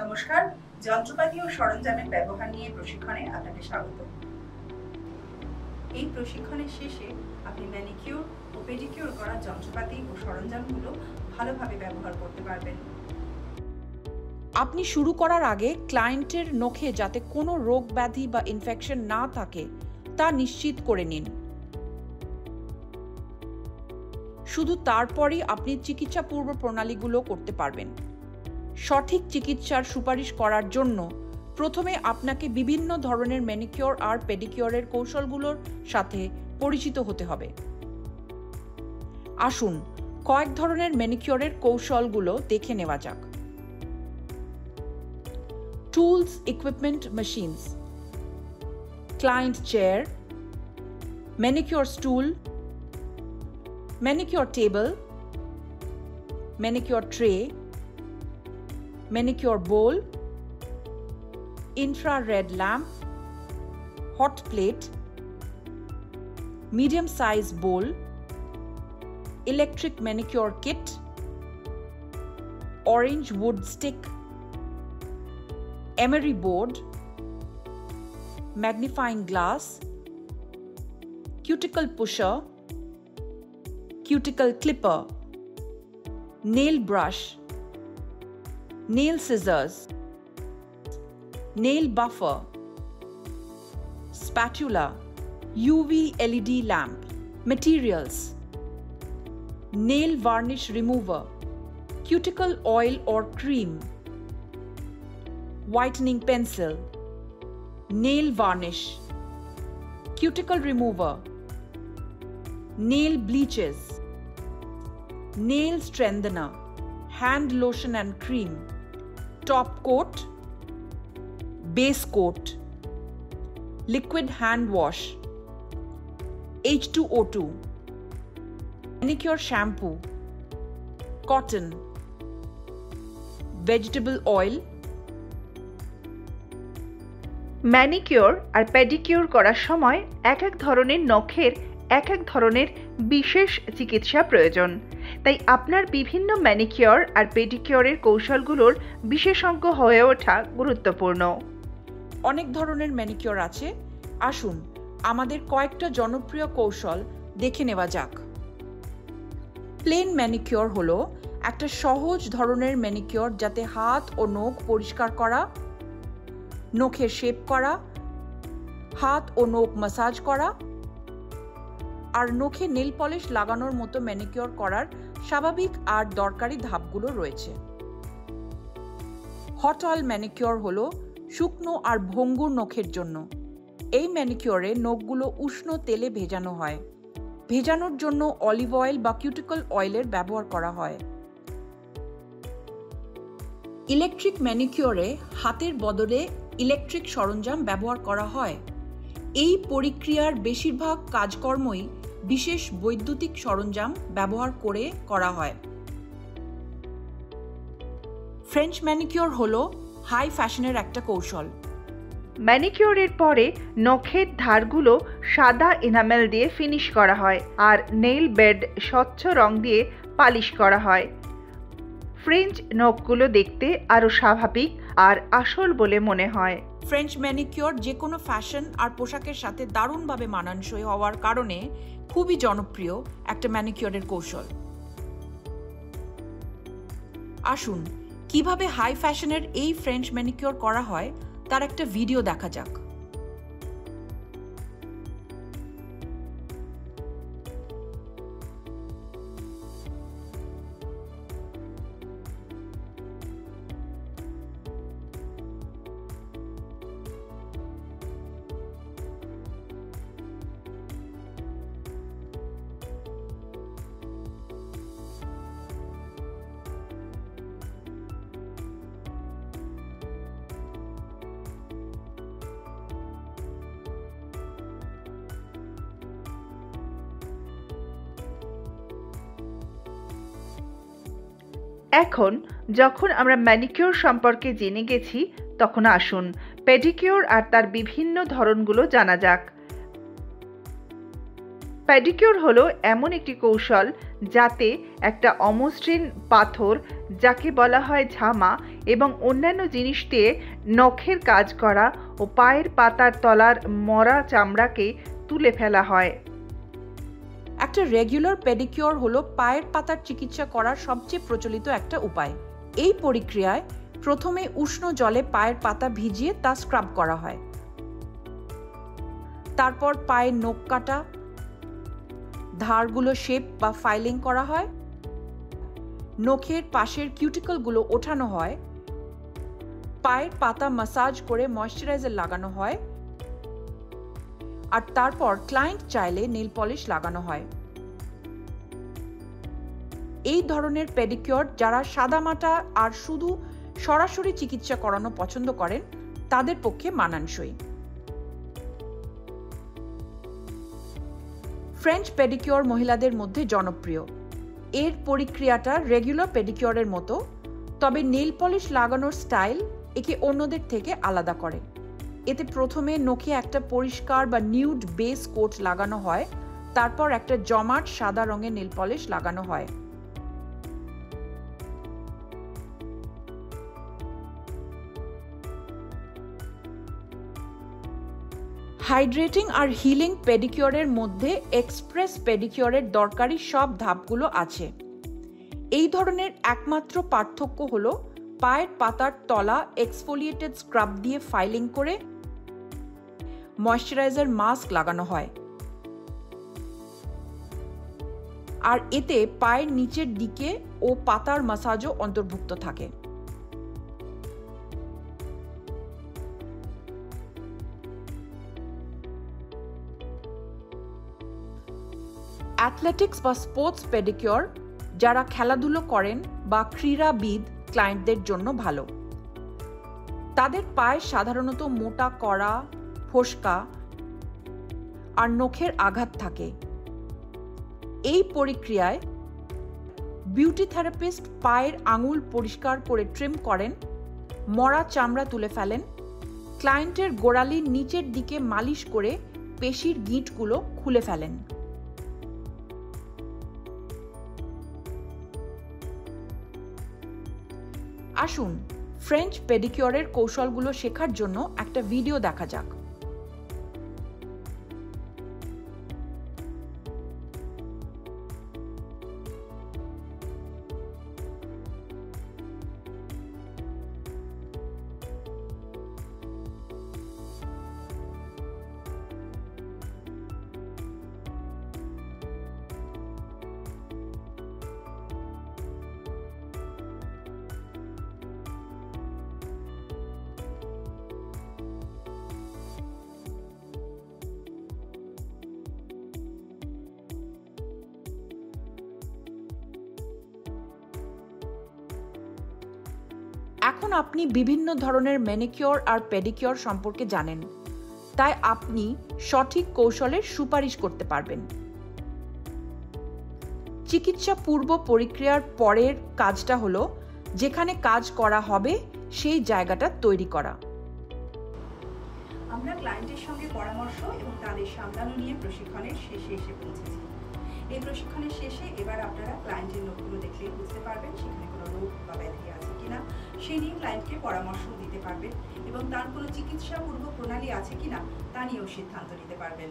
নমস্কার, যন্ত্রপাতি ও সরঞ্জামের ব্যবহার নিয়ে প্রশিক্ষণে আপনাকে স্বাগত। এই প্রশিক্ষণের শেষে আপনি ম্যানিকিউর ও পেডিকিউর করা যন্ত্রপাতি ও সরঞ্জামগুলো ভালোভাবে ব্যবহার করতে পারবেন। আপনি শুরু করার আগে ক্লায়েন্টের নখে যাতে কোনো রোগ ব্যাধি বা ইনফেকশন না থাকে তা নিশ্চিত করে নিন। শুধু তারপরই আপনি চিকিৎসা পূর্ব প্রণালীগুলো করতে পারবেন। সঠিক চিকিৎসার সুপারিশ করার জন্য প্রথমে আপনাকে বিভিন্ন ধরনের ম্যানিকিউর আর পেডিকিউরের কৌশলগুলোর সাথে পরিচিত হতে হবে। আসুন কয়েক ধরনের ম্যানিকিউরের কৌশলগুলো দেখে নেওয়া যাক। Tools, equipment, machines. Client chair, manicure stool, manicure table, manicure tray, manicure bowl, infrared lamp, hot plate, medium size bowl, electric manicure kit, orange wood stick, emery board, magnifying glass, cuticle pusher, cuticle clipper, nail brush, nail scissors, nail buffer, spatula, UV LED lamp. Materials: nail varnish remover, cuticle oil or cream, whitening pencil, nail varnish, cuticle remover, nail bleaches, nail strengthener, hand lotion and cream, top coat, base coat, liquid hand wash, H2O2, manicure shampoo, cotton, vegetable oil. Manicure আর pedicure করার সময় এক এক ধরনের নখের এক এক ধরনের বিশেষ চিকিৎসা প্রয়োজন। তাই আপনার বিভিন্ন ম্যানিকিউর আর পেডিকিউরের কৌশলগুলোর বিশেষজ্ঞ হয়ে ওঠা গুরুত্বপূর্ণ। অনেক ধরনের ম্যানিকিউর আছে, আসুন আমাদের কয়েকটা জনপ্রিয় কৌশল দেখে নেওয়া যাক। প্লেন ম্যানিকিউর হলো একটা সহজ ধরনের ম্যানিকিউর যাতে হাত ও নখ পরিষ্কার করা, নখের শেপ করা, হাত ও নখ ম্যাসাজ করা আর নখে নেল পলিশ লাগানোর মতো ম্যানিকিউর করার স্বাভাবিক আর দরকারি ধাপগুলো রয়েছে। হট অয়েল ম্যানিকিউর হলো শুকনো আর ভঙ্গুর নখের জন্য। এই ম্যানিকিউরে নখগুলো উষ্ণ তেলে ভেজানো হয়। ভেজানোর জন্য অলিভ অয়েল বা কিউটিকল অয়েলের ব্যবহার করা হয়। ইলেকট্রিক ম্যানিকিউরে হাতের বদলে ইলেকট্রিক সরঞ্জাম ব্যবহার করা হয়। এই প্রক্রিয়ার বেশিরভাগ কাজকর্মই বিশেষ বৈদ্যুতিক সরঞ্জাম ব্যবহার করে করা হয়। ফ্রেঞ্চ ম্যানিকিউর হলো হাই ফ্যাশনের একটা কৌশল। ম্যানিকিউরের পরে নখের ধারগুলো সাদা এনামেল দিয়ে ফিনিশ করা হয় আর নেইল বেড স্বচ্ছ রং দিয়ে পালিশ করা হয়। ফ্রেঞ্চ নখগুলো দেখতে আরও স্বাভাবিক আর আসল বলে মনে হয়। ফ্রেঞ্চ ম্যানিকিউর যে কোনো ফ্যাশন আর পোশাকের সাথে দারুণভাবে মানানসই হওয়ার কারণে খুবই জনপ্রিয় একটা ম্যানিকিউরের কৌশল। আসুন কিভাবে হাই ফ্যাশনের এই ফ্রেঞ্চ ম্যানিকিউর করা হয় তার একটা ভিডিও দেখা যাক। এখন যখন আমরা ম্যানিকিউর সম্পর্কে জেনে গেছি, তখন আসুন পেডিকিউর আর তার বিভিন্ন ধরনগুলো জানা যাক। প্যাডিকিউর হলো এমন একটি কৌশল যাতে একটা অমসৃণ পাথর, যাকে বলা হয় ঝামা, এবং অন্যান্য জিনিস দিয়ে নখের কাজ করা ও পায়ের পাতার তলার মরা চামড়াকে তুলে ফেলা হয়। একটা রেগুলার পেডিকিউর হলো পায়ের পাতার চিকিৎসা করার সবচেয়ে প্রচলিত একটা উপায়। এই প্রক্রিয়ায় প্রথমে উষ্ণ জলে পায়ের পাতা ভিজিয়ে তা স্ক্রাব করা হয়। তারপর পায়ের নখ কাটা, ধারগুলো শেপ বা ফাইলিং করা হয়, নখের পাশের কিউটিকলগুলো ওঠানো হয়, পায়ের পাতা ম্যাসাজ করে ময়েশ্চারাইজার লাগানো হয়, আর তারপর ক্লায়েন্ট চাইলে নেল পলিশ লাগানো হয়। এই ধরনের পেডিকিউর যারা সাদামাটা আর শুধু সরাসরি চিকিৎসা করানো পছন্দ করেন তাদের পক্ষে মানানসই। ফ্রেঞ্চ পেডিকিউর মহিলাদের মধ্যে জনপ্রিয়। এর প্রক্রিয়াটা রেগুলার পেডিকিউরের মতো, তবে নেল পলিশ লাগানোর স্টাইল একে অন্যদের থেকে আলাদা করে। এতে প্রথমে নখে একটা পরিষ্কার বা নিউড বেস কোট লাগানো হয়, তারপর একটা জমাট সাদা রঙের নেল পলিশ লাগানো হয়। হাইড্রেটিং আর হিলিং পেডিকিউরের মধ্যে এক্সপ্রেস পেডিকিউরের দরকারি সব ধাপগুলো আছে। এই ধরনের একমাত্র পার্থক্য হলো পায়ের পাতার তলা এক্সফোলিয়েটেড স্ক্রাব দিয়ে ফাইলিং করে ময়েশ্চারাইজার মাস্ক লাগানো হয়, আর এতে পায়ের নিচের দিকে ও পাতার ম্যাসাজও অন্তর্ভুক্ত থাকে। অ্যাথলেটিক্স বা স্পোর্টস পেডিকিউর যারা খেলাধুলো করেন বা ক্রীড়াবিদ ক্লায়েন্টদের জন্য ভালো। তাদের পায়ে সাধারণত মোটা কড়া, ফোস্কা আর নখের আঘাত থাকে। এই প্রক্রিয়ায় বিউটি থেরাপিস্ট পায়ের আঙুল পরিষ্কার করে ট্রিম করেন, মরা চামড়া তুলে ফেলেন, ক্লায়েন্টের গোড়ালির নিচের দিকে মালিশ করে পেশির গিঁটগুলো খুলে ফেলেন। আসুন ফ্রেঞ্চ পেডিকিউরের কৌশলগুলো শেখার জন্য একটা ভিডিও দেখা যাক। এখন আপনি বিভিন্ন ধরনের ম্যানিকিউর আর পেডিকিউর সম্পর্কে জানেন, তাই আপনি সঠিক কৌশলের সুপারিশ করতে পারবেন। চিকিৎসা পূর্ব প্রক্রিয়ার পরের কাজটা হলো যেখানে কাজ করা হবে সেই জায়গাটা তৈরি করা। আমরা ক্লায়েন্টের সঙ্গে পরামর্শ এবং তাদের সামলানো নিয়ে প্রশিক্ষণের শেষে এসে পৌঁছেছি। এই প্রশিক্ষণের শেষে এবার আপনারা ক্লায়েন্টের নখগুলো দেখলেই বুঝতে পারবেন সেখানে কোনো রোগ বা ব্যাধি আছে কিনা, সে নিয়ে ক্লায়েন্টকে পরামর্শ দিতে পারবেন এবং তার কোনো চিকিৎসা পূর্ব প্রণালী আছে কিনা তা নিয়েও সিদ্ধান্ত নিতে পারবেন।